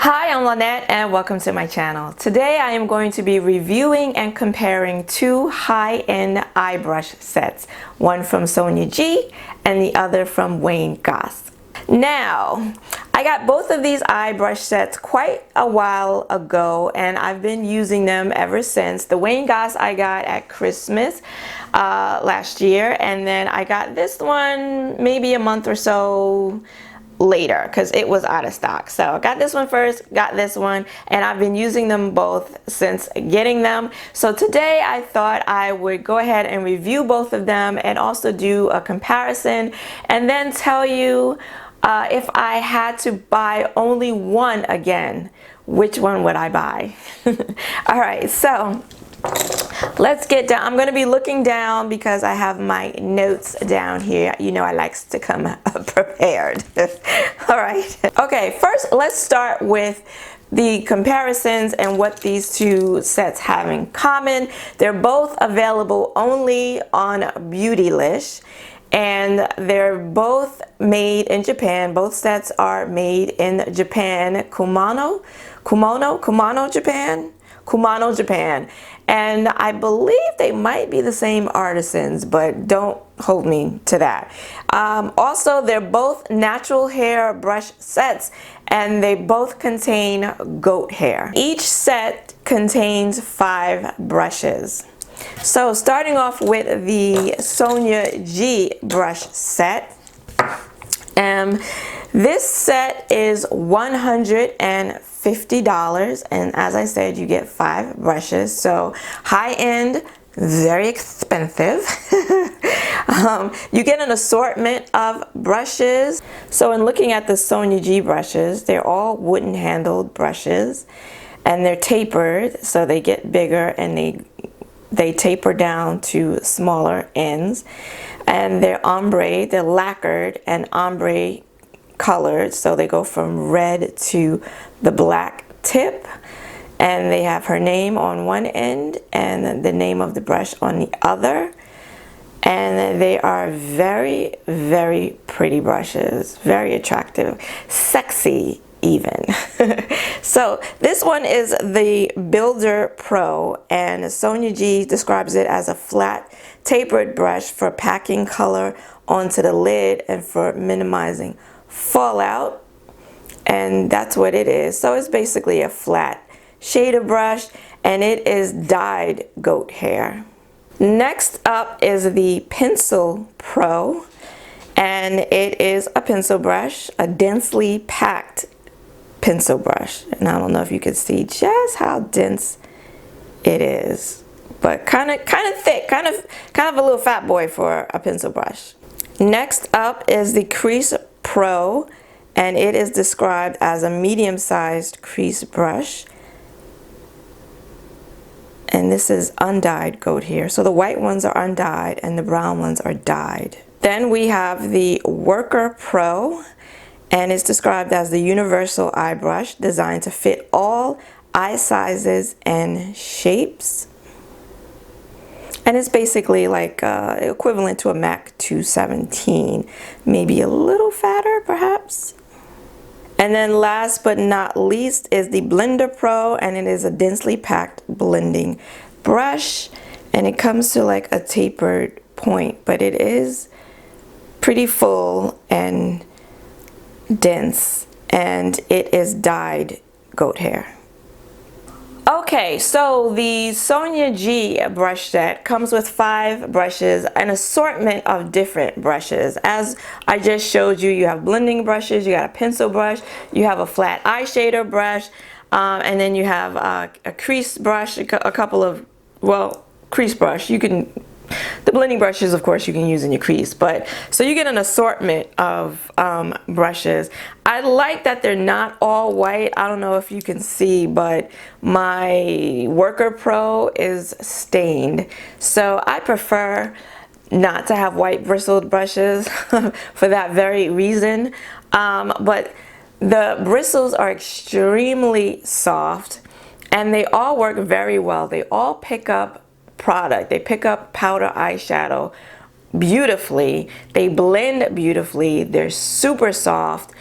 Hi, I'm Lynette and welcome to my channel. Today I am going to be reviewing and comparing two high-end eye brush sets, one from Sonia G and the other from Goss. Now, I got both of these eye brush sets quite a while ago and I've been using them ever since. The Goss I got at Christmas last year, and then I got this one maybe a month or so later because it was out of stock. So I got this one first, got this one, and I've been using them both since getting them. So today I thought I would go ahead and review both of them and also do a comparison and then tell you if I had to buy only one again, which one would I buy? All right, so let's get down. I'm going to be looking down because I have my notes down here. You know I like to come prepared. All right. Okay, first let's start with the comparisons and what these two sets have in common. They're both available only on Beautylish, and they're both made in Japan. Both sets are made in Japan. Kumano, Japan. And I believe they might be the same artisans, but don't hold me to that. Also, they're both natural hair brush sets, and they both contain goat hair. Each set contains 5 brushes. So starting off with the Sonia G Brush Set. This set is $150, and as I said, you get 5 brushes. So high-end, very expensive. You get an assortment of brushes. So in looking at the Sonia G brushes, they're all wooden handled brushes, and they're tapered, so they get bigger and they taper down to smaller ends. And they're ombre, they're lacquered and ombre colored, so they go from red to the black tip, and they have her name on one end and the name of the brush on the other, and they are very, very pretty brushes, very attractive, sexy even. So this one is the Builder Pro, and Sonia G describes it as a flat tapered brush for packing color onto the lid and for minimizing fallout, and that's what it is. So it's basically a flat shader brush, and it is dyed goat hair. Next up is the Pencil Pro, and it is a pencil brush, a densely packed pencil brush, and I don't know if you can see just how dense it is, but kind of thick, kind of a little fat boy for a pencil brush. Next up is the Crease Pro, and it is described as a medium-sized crease brush, and this is undyed goat hair. So the white ones are undyed and the brown ones are dyed. Then we have the Worker Pro, and it's described as the universal eye brush designed to fit all eye sizes and shapes. And it's basically like equivalent to a MAC 217, maybe a little fatter perhaps. And then last but not least is the Blender Pro, and it is a densely packed blending brush, and it comes to like a tapered point, but it is pretty full and dense, and it is dyed goat hair. Okay, so the Sonia G brush set comes with 5 brushes, an assortment of different brushes. As I just showed you, you have blending brushes, you got a pencil brush, you have a flat eye shader brush, and then you have a crease brush, a couple of, well, crease brush. You can, the blending brushes, of course, you can use in your crease, but so you get an assortment of brushes. I like that they're not all white. I don't know if you can see, but my Worker Pro is stained, so I prefer not to have white bristled brushes for that very reason. But the bristles are extremely soft, and they all work very well. They all pick up product. They pick up powder eyeshadow beautifully. They blend beautifully. They're super soft.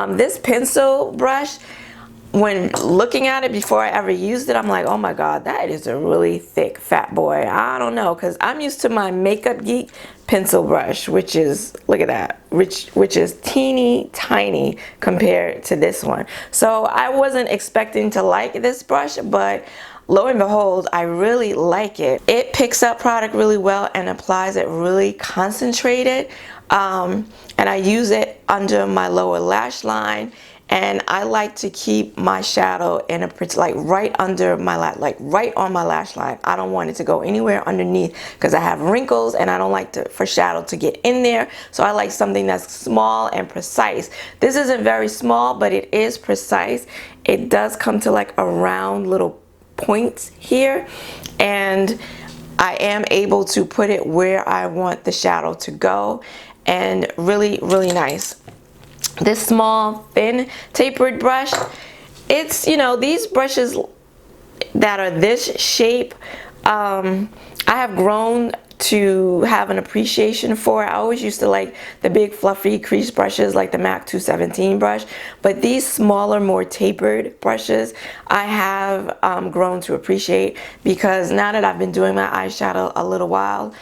This pencil brush, when looking at it before I ever used it, I'm like, oh my God, that is a really thick fat boy. I don't know, because I'm used to my Makeup Geek pencil brush, which is, look at that, which is teeny tiny compared to this one. So I wasn't expecting to like this brush, but lo and behold, I really like it. It picks up product really well and applies it really concentrated. And I use it under my lower lash line. And I like to keep my shadow in a, like right under my like right on my lash line. I don't want it to go anywhere underneath because I have wrinkles and I don't like for shadow to get in there. So I like something that's small and precise. This isn't very small, but it is precise. It does come to like a round little points here, and I am able to put it where I want the shadow to go, and really, really nice. This small, thin, tapered brush, it's, you know, these brushes that are this shape, I have grown to have an appreciation for. I always used to like the big fluffy crease brushes like the MAC 217 brush, but these smaller, more tapered brushes I have grown to appreciate, because now that I've been doing my eyeshadow a little while,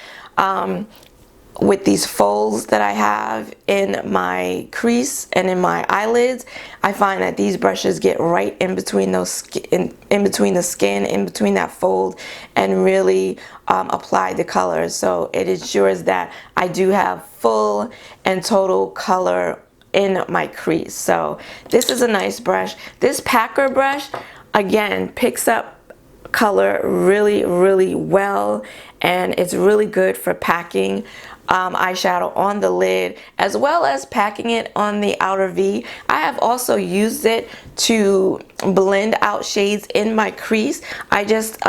with these folds that I have in my crease and in my eyelids, I find that these brushes get right in between those in between the skin, in between that fold, and really apply the colors. So it ensures that I do have full and total color in my crease. So this is a nice brush. This Packer brush, again, picks up color really, really well, and it's really good for packing eyeshadow on the lid, as well as packing it on the outer V. I have also used it to blend out shades in my crease. I just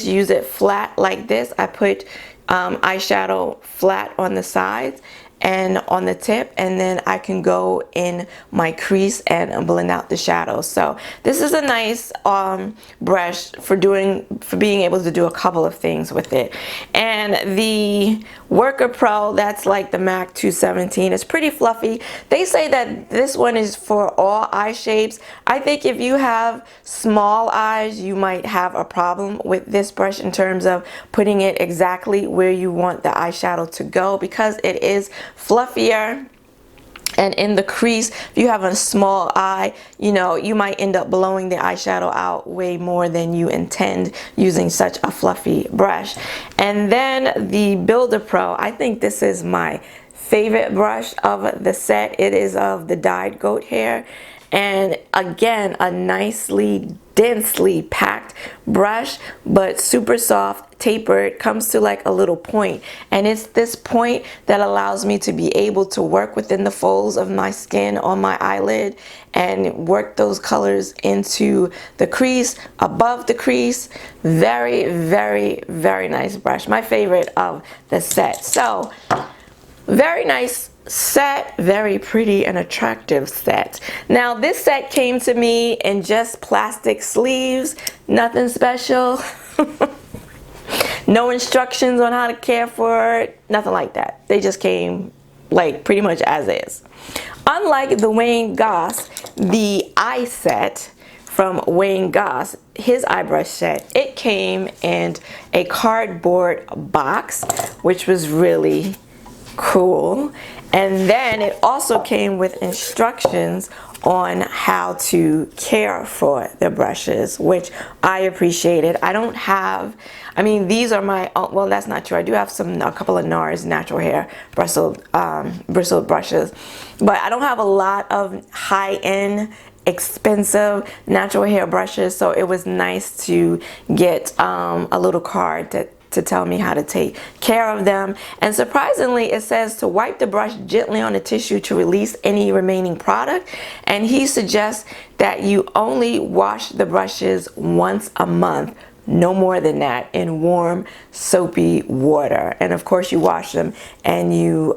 use it flat like this. I put eyeshadow flat on the sides and on the tip, and then I can go in my crease and blend out the shadows. So this is a nice brush for being able to do a couple of things with it. And the Worker Pro, that's like the MAC 217, it's pretty fluffy. They say that this one is for all eye shapes. I think if you have small eyes, you might have a problem with this brush in terms of putting it exactly where you want the eyeshadow to go, because it is fluffier. And in the crease, if you have a small eye, you know, you might end up blowing the eyeshadow out way more than you intend using such a fluffy brush. And then the Builder Pro, I think this is my favorite brush of the set. It is of the dyed goat hair. And again, a nicely, densely packed brush, but super soft, tapered, comes to like a little point. And it's this point that allows me to be able to work within the folds of my skin on my eyelid and work those colors into the crease, above the crease. Very, very, very nice brush. My favorite of the set. So, very nice set, very pretty and attractive set. Now this set came to me in just plastic sleeves, nothing special. No instructions on how to care for it, nothing like that. They just came like pretty much as is. Unlike the Wayne Goss, the eye set from Wayne Goss, his eye brush set, it came in a cardboard box, which was really cool. And then it also came with instructions on how to care for the brushes, which I appreciated. I don't have, I mean, these are my, well, that's not true. I do have a couple of NARS natural hair bristled brushes, but I don't have a lot of high-end expensive natural hair brushes, so it was nice to get a little card to tell me how to take care of them. And surprisingly, it says to wipe the brush gently on the tissue to release any remaining product. And he suggests that you only wash the brushes once a month, no more than that, in warm, soapy water. And of course, you wash them and you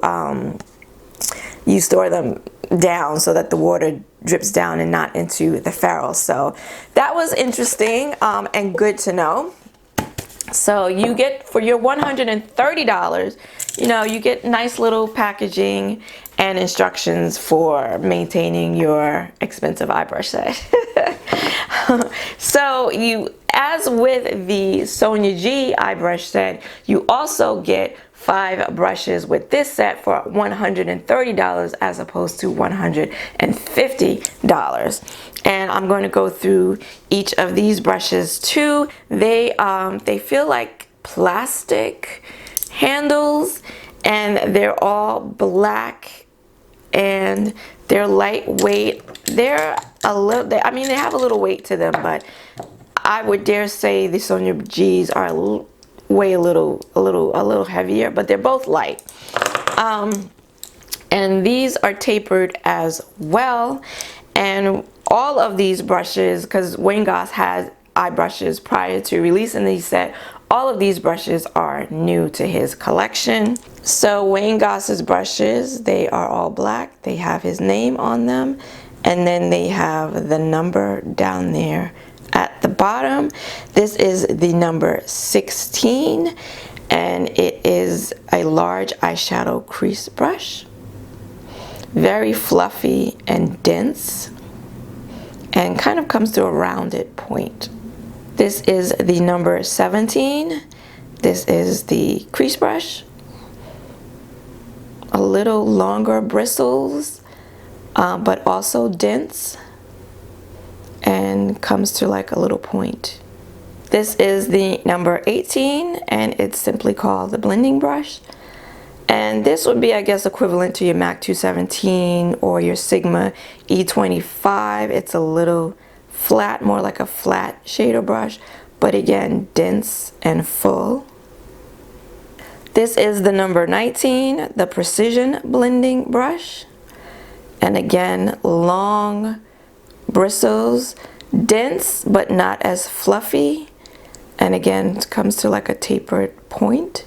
store them down so that the water drips down and not into the ferrule. So that was interesting and good to know. So you get, for your $130, you know, you get nice little packaging and instructions for maintaining your expensive eye brush set. So as with the Sonia G Eye Brush Set, you also get 5 brushes with this set for $130 as opposed to $150. And I'm going to go through each of these brushes too. They feel like plastic handles, and they're all black, and they're lightweight. They're a little, I mean, they have a little weight to them, but I would dare say the Sonia G's are a little heavier, but they're both light. And these are tapered as well. And all of these brushes, because Wayne Goss has eye brushes prior to releasing these set, all of these brushes are new to his collection. So Wayne Goss's brushes, they are all black. They have his name on them, and then they have the number down there at the bottom. This is the number 16, and it is a large eyeshadow crease brush. Very fluffy and dense, and kind of comes to a rounded point. This is the number 17. This is the crease brush. A little longer bristles, but also dense, and comes to like a little point. This is the number 18, and it's simply called the blending brush. And this would be, I guess, equivalent to your MAC 217 or your Sigma E25. It's a little flat, more like a flat shader brush, but again, dense and full. This is the number 19, the precision blending brush. And again, long bristles, dense, but not as fluffy. And again, it comes to like a tapered point.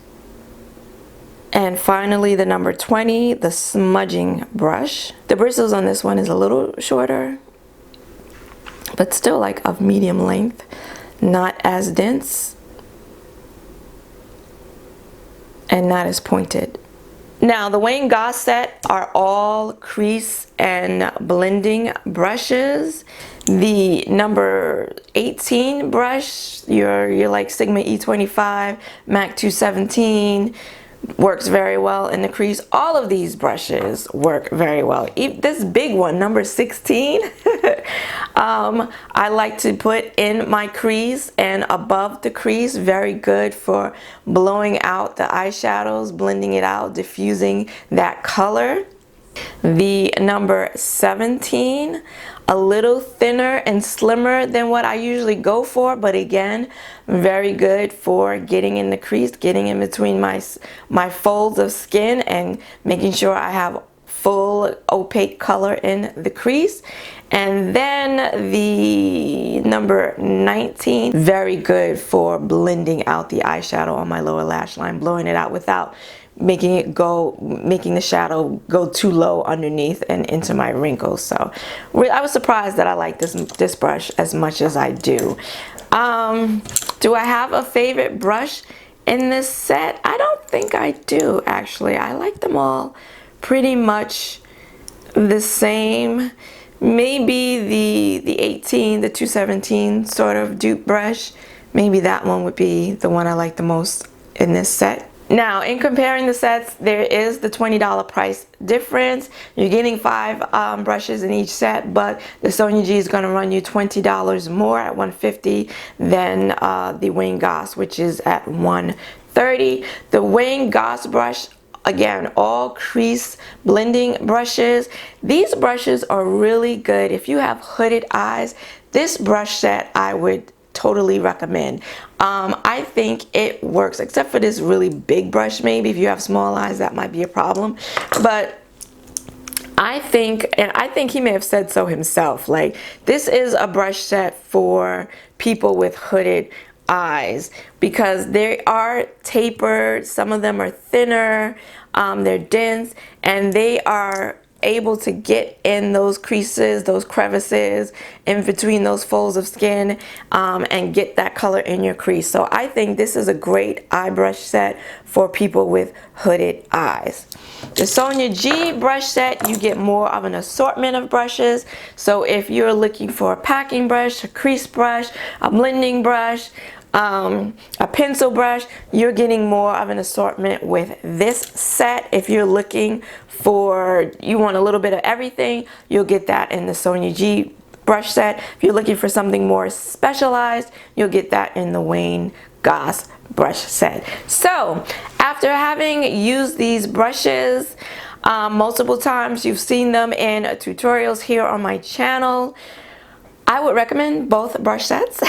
And finally, the number 20, the smudging brush. The bristles on this one is a little shorter, but still like of medium length, not as dense, and not as pointed. Now, the Wayne Goss set are all crease and blending brushes. The number 18 brush, your like Sigma E25, MAC 217, works very well in the crease. All of these brushes work very well. This big one, number 16, I like to put in my crease and above the crease. Very good for blowing out the eyeshadows, blending it out, diffusing that color. The number 17, a little thinner and slimmer than what I usually go for, but again, very good for getting in the crease, getting in between my folds of skin and making sure I have full opaque color in the crease. And then the number 19, very good for blending out the eyeshadow on my lower lash line, blowing it out without making the shadow go too low underneath and into my wrinkles. So I was surprised that I like this brush as much as I do. Do I have a favorite brush in this set? I don't think I do, actually. I like them all pretty much the same. Maybe the 18, the 217 sort of dupe brush, maybe that one would be the one I like the most in this set. Now, in comparing the sets, there is the $20 price difference. You're getting 5 brushes in each set, but the Sonia G is going to run you $20 more at $150 than the Wayne Goss, which is at $130. The Wayne Goss brush, again, all crease blending brushes. These brushes are really good. If you have hooded eyes, this brush set I would totally recommend. I think it works, except for this really big brush. Maybe if you have small eyes, that might be a problem. But I think, and I think he may have said so himself, like, this is a brush set for people with hooded eyes, because they are tapered, some of them are thinner, they're dense, and they are able to get in those creases, those crevices, in between those folds of skin, and get that color in your crease. So I think this is a great eye brush set for people with hooded eyes. The Sonia G Brush Set, you get more of an assortment of brushes. So if you're looking for a packing brush, a crease brush, a blending brush, a pencil brush, you're getting more of an assortment with this set. If you're looking for, you want a little bit of everything, you'll get that in the Sonia G Brush Set. If you're looking for something more specialized, you'll get that in the Goss Brush Set. So after having used these brushes multiple times, you've seen them in tutorials here on my channel, I would recommend both brush sets.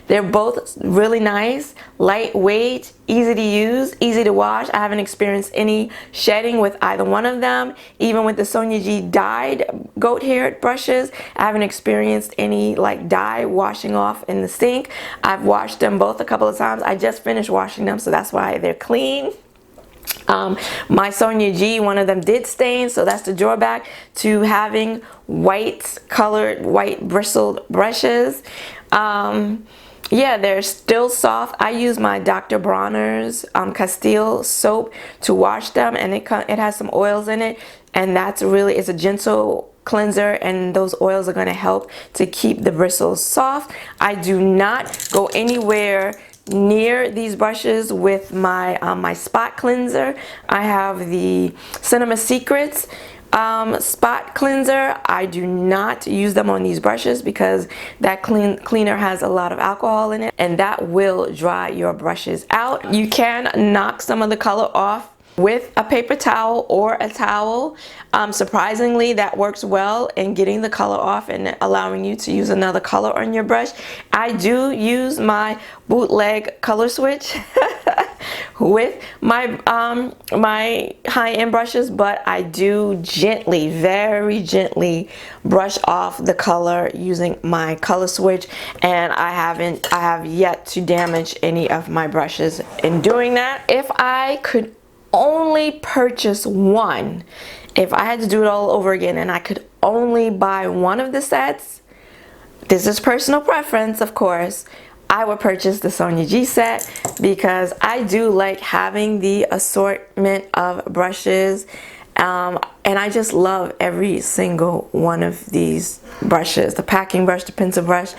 They're both really nice, lightweight, easy to use, easy to wash. I haven't experienced any shedding with either one of them. Even with the Sonia G dyed goat hair brushes, I haven't experienced any like dye washing off in the sink. I've washed them both a couple of times. I just finished washing them, so that's why they're clean. My Sonia G, one of them did stain, so that's the drawback to having white colored, white bristled brushes. Yeah, they're still soft. I use my Dr. Bronner's Castile soap to wash them, and it has some oils in it, and that's really, it's a gentle cleanser, and those oils are going to help to keep the bristles soft. I do not go anywhere near these brushes with my my spot cleanser. I have the Cinema Secrets spot cleanser. I do not use them on these brushes because that cleaner has a lot of alcohol in it, and that will dry your brushes out. You can knock some of the color off with a paper towel or a towel. Surprisingly, that works well in getting the color off and allowing you to use another color on your brush. I do use my bootleg color switch with my my high-end brushes, but I do gently, very gently brush off the color using my color switch, and I have yet to damage any of my brushes in doing that. If I could only purchase one, if I had to do it all over again and I could only buy one of the sets, this is personal preference of course, I would purchase the Sonia G set because I do like having the assortment of brushes, and I just love every single one of these brushes, the packing brush, the pencil brush,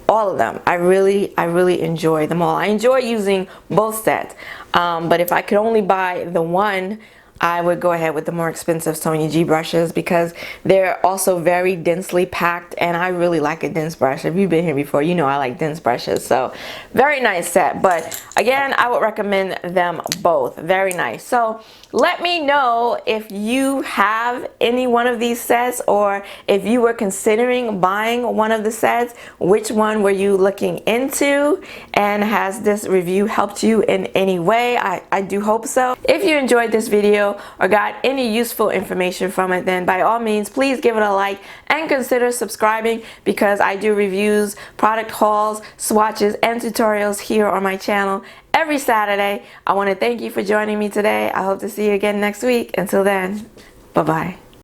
all of them. I really enjoy them all. I enjoy using both sets, but if I could only buy the one, I would go ahead with the more expensive Sonia G brushes because they're also very densely packed, and I really like a dense brush. If you've been here before, you know I like dense brushes. So very nice set, but again, I would recommend them both. Very nice. So let me know if you have any one of these sets, or if you were considering buying one of the sets, which one were you looking into, and has this review helped you in any way? I do hope so. If you enjoyed this video or got any useful information from it, then by all means please give it a like and consider subscribing, because I do reviews, product hauls, swatches, and tutorials here on my channel every Saturday. I want to thank you for joining me today. I hope to see you again next week. Until then, bye-bye.